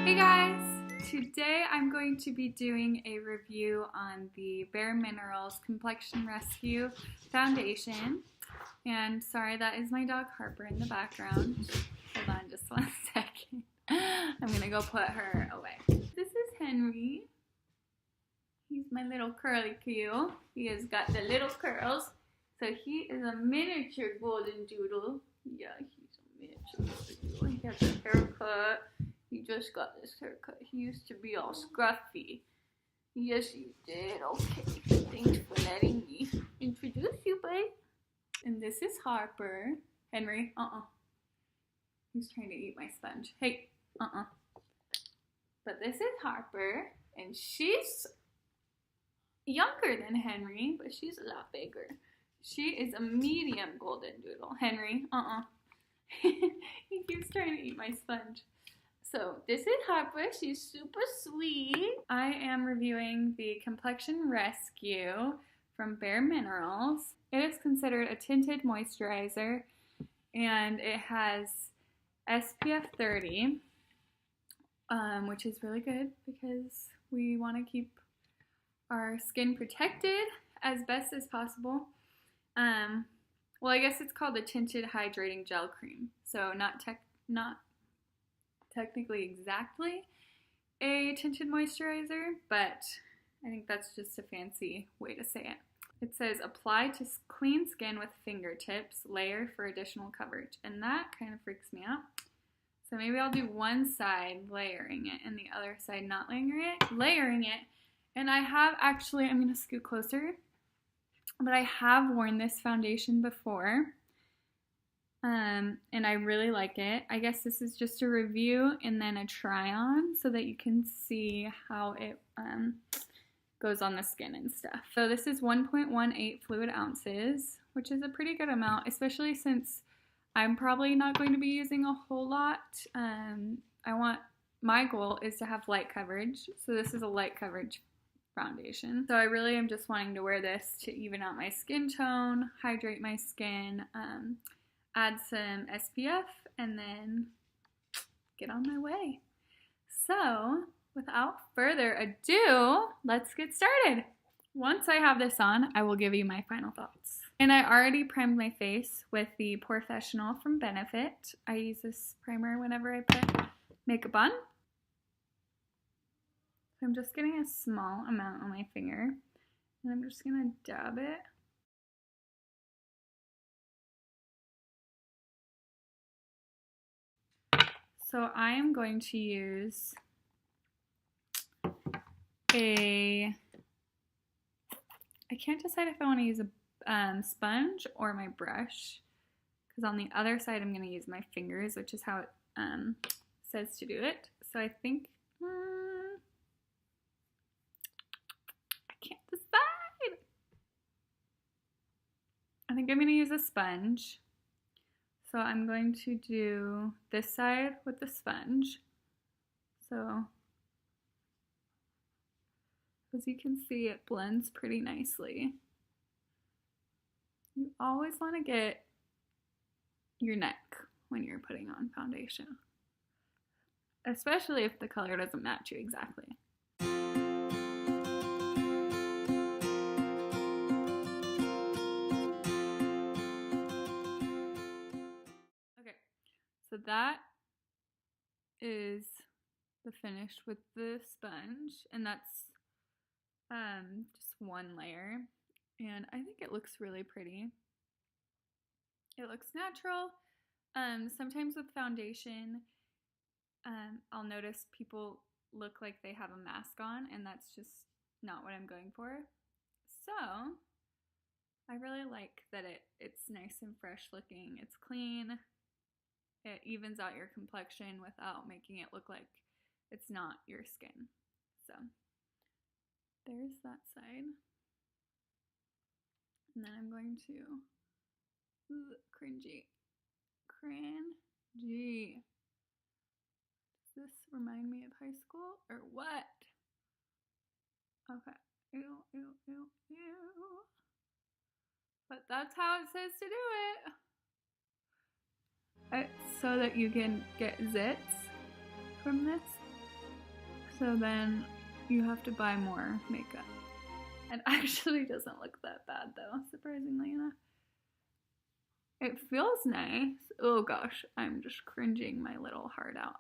Hey guys! Today I'm going to be doing a review on the Bare Minerals Complexion Rescue Foundation. And sorry, that is my dog Harper in the background. Hold on just one second. I'm gonna go put her away. This is Henry. He's my little curly Q. He has got the little curls. So he is a miniature golden doodle. Yeah, he's a miniature golden doodle. He has a haircut. He just got this haircut. He used to be all scruffy. Yes, you did. Okay. Thanks for letting me introduce you, babe. And this is Harper. Henry, He's trying to eat my sponge. Hey, But this is Harper, and she's younger than Henry, but she's a lot bigger. She is a medium golden doodle. Henry, He keeps trying to eat my sponge. So this is Harper. She's super sweet. I am reviewing the Complexion Rescue from Bare Minerals. It is considered a tinted moisturizer, and it has SPF 30, which is really good because we want to keep our skin protected as best as possible. Well, I guess it's called the Tinted Hydrating Gel Cream, so not technically exactly a tinted moisturizer, but I think that's just a fancy way to say it. It says apply to clean skin with fingertips, layer for additional coverage, and that kind of freaks me out. So maybe I'll do one side layering it and the other side not layering it. And I have actually, I'm going to scoot closer, but I have worn this foundation before. And I really like it. I guess this is just a review and then a try on so that you can see how it goes on the skin and stuff. So this is 1.18 fluid ounces, which is a pretty good amount, especially since I'm probably not going to be using a whole lot. My goal is to have light coverage, so this is a light coverage foundation. So I really am just wanting to wear this to even out my skin tone, hydrate my skin, add some SPF, and then get on my way. So, without further ado, let's get started. Once I have this on, I will give you my final thoughts. And I already primed my face with the Professional from Benefit. I use this primer whenever I put makeup on. So I'm just getting a small amount on my finger, and I'm just gonna dab it. So I am going to use I can't decide if I want to use a sponge or my brush, because on the other side I'm going to use my fingers, which is how it says to do it. So I think, I can't decide. I think I'm going to use a sponge. So I'm going to do this side with the sponge. So as you can see, it blends pretty nicely. You always want to get your neck when you're putting on foundation, especially if the color doesn't match you exactly. So that is the finish with the sponge, and that's just one layer, and I think it looks really pretty. It looks natural. Sometimes with foundation, I'll notice people look like they have a mask on, and that's just not what I'm going for. So I really like that it's nice and fresh looking. It's clean. It evens out your complexion without making it look like it's not your skin. So there's that side. And then I'm going to, cringy. Does this remind me of high school or what? Okay. Ew. But that's how it says to do it. So that you can get zits from this. So then you have to buy more makeup. It actually doesn't look that bad though, surprisingly enough. It feels nice. Oh gosh, I'm just cringing my little heart out.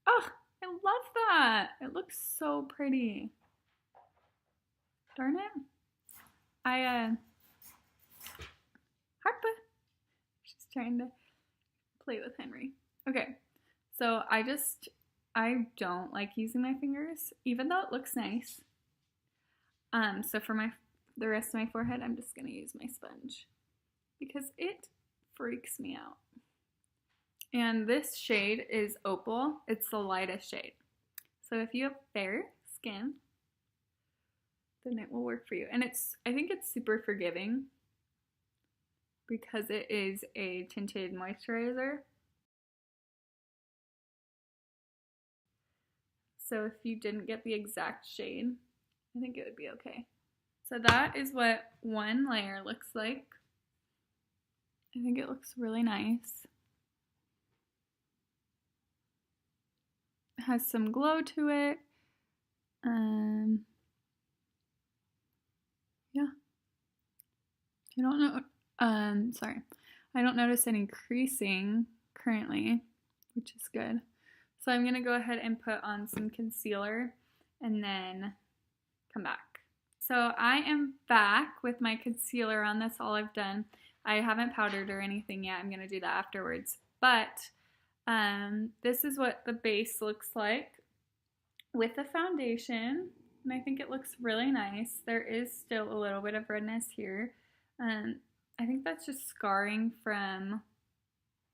Oh, I love that. It looks so pretty. Darn it. Harpa. She's trying to play with Henry. Okay, so I don't like using my fingers, even though it looks nice. So for the rest of my forehead, I'm just gonna use my sponge because it freaks me out. And this shade is Opal. It's the lightest shade. So if you have fair skin, then it will work for you. And I think it's super forgiving because it is a tinted moisturizer. So if you didn't get the exact shade, I think it would be okay. So that is what one layer looks like. I think it looks really nice. It has some glow to it. Yeah. I don't know. Sorry. I don't notice any creasing currently, which is good. So I'm gonna go ahead and put on some concealer and then come back. So I am back with my concealer on. That's all I've done. I haven't powdered or anything yet. I'm gonna do that afterwards. But this is what the base looks like with the foundation. And I think it looks really nice. There is still a little bit of redness here. I think that's just scarring from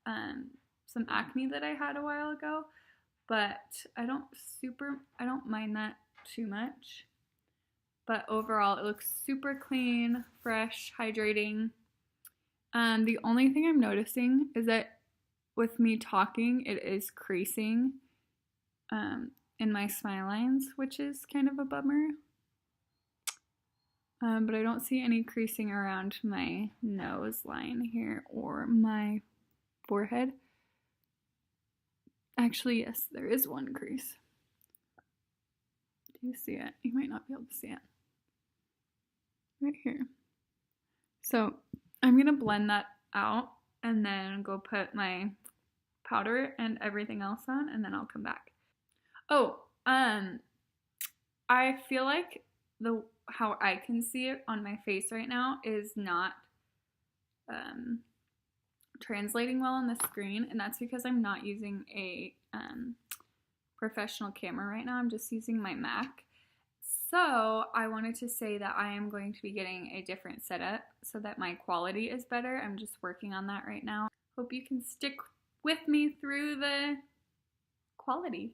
some acne that I had a while ago. But I don't mind that too much. But overall, it looks super clean, fresh, hydrating. The only thing I'm noticing is that with me talking, it is creasing in my smile lines, which is kind of a bummer. But I don't see any creasing around my nose line here or my forehead. Actually, yes, there is one crease. Do you see it? You might not be able to see it. Right here. So I'm gonna blend that out and then go put my powder and everything else on, and then I'll come back. Oh, I feel like how I can see it on my face right now is not translating well on the screen, and that's because I'm not using a professional camera right now. I'm just using my Mac. So I wanted to say that I am going to be getting a different setup so that my quality is better. I'm just working on that right now. Hope you can stick with me through the quality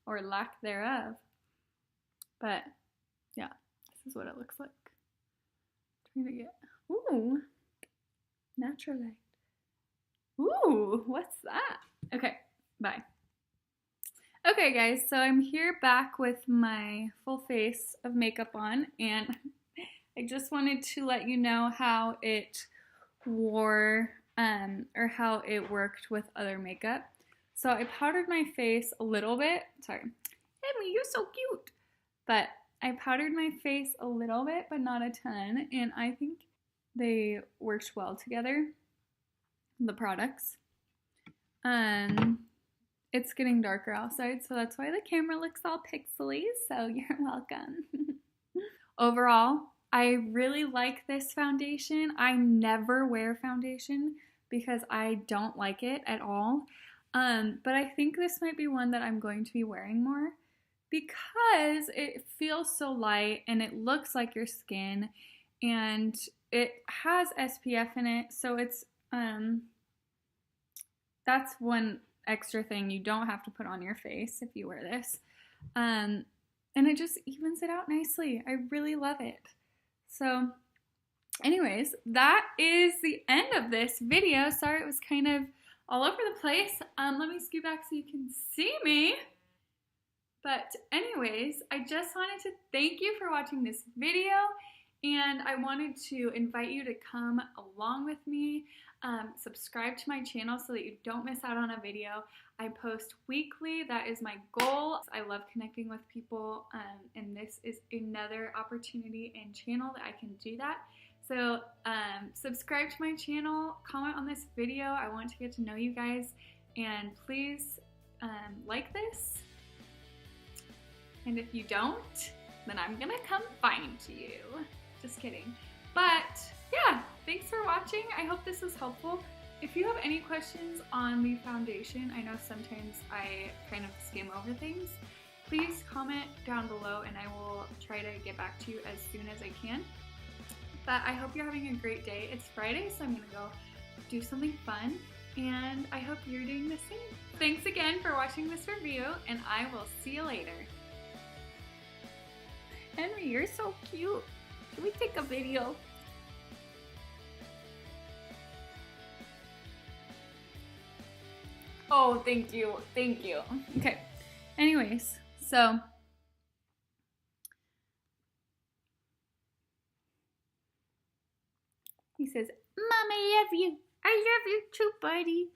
or lack thereof. But yeah, this is what it looks like. I'm trying to get, ooh, natural light. Ooh, what's that? Okay, bye. Okay guys, so I'm here back with my full face of makeup on, and I just wanted to let you know how it wore, or how it worked with other makeup. So I powdered my face a little bit. Sorry. Emily, you're so cute. But I powdered my face a little bit, but not a ton, and I think they worked well together, the products. It's getting darker outside, so that's why the camera looks all pixely, so you're welcome. Overall, I really like this foundation. I never wear foundation because I don't like it at all. But I think this might be one that I'm going to be wearing more because it feels so light and it looks like your skin, and it has SPF in it, so it's that's one extra thing you don't have to put on your face if you wear this. And it just evens it out nicely. I really love it. So anyways, that is the end of this video. Sorry it was kind of all over the place. Let me scoot back so you can see me. But anyways, I just wanted to thank you for watching this video, And I wanted to invite you to come along with me. Subscribe to my channel so that you don't miss out on a video. I post weekly. That is my goal. I love connecting with people, and this is another opportunity and channel that I can do that. So subscribe to my channel, comment on this video. I want to get to know you guys, and please like this. And if you don't, then I'm gonna come find you. Just kidding. But yeah, thanks for watching. I hope this was helpful. If you have any questions on the foundation, I know sometimes I kind of skim over things, please comment down below and I will try to get back to you as soon as I can. But I hope you're having a great day. It's Friday, so I'm gonna go do something fun, and I hope you're doing the same. Thanks again for watching this review, and I will see you later. Henry, you're so cute. Can we take a video? Oh, thank you. Thank you. Okay. Anyways, so he says, Mom, I love you. I love you too, buddy.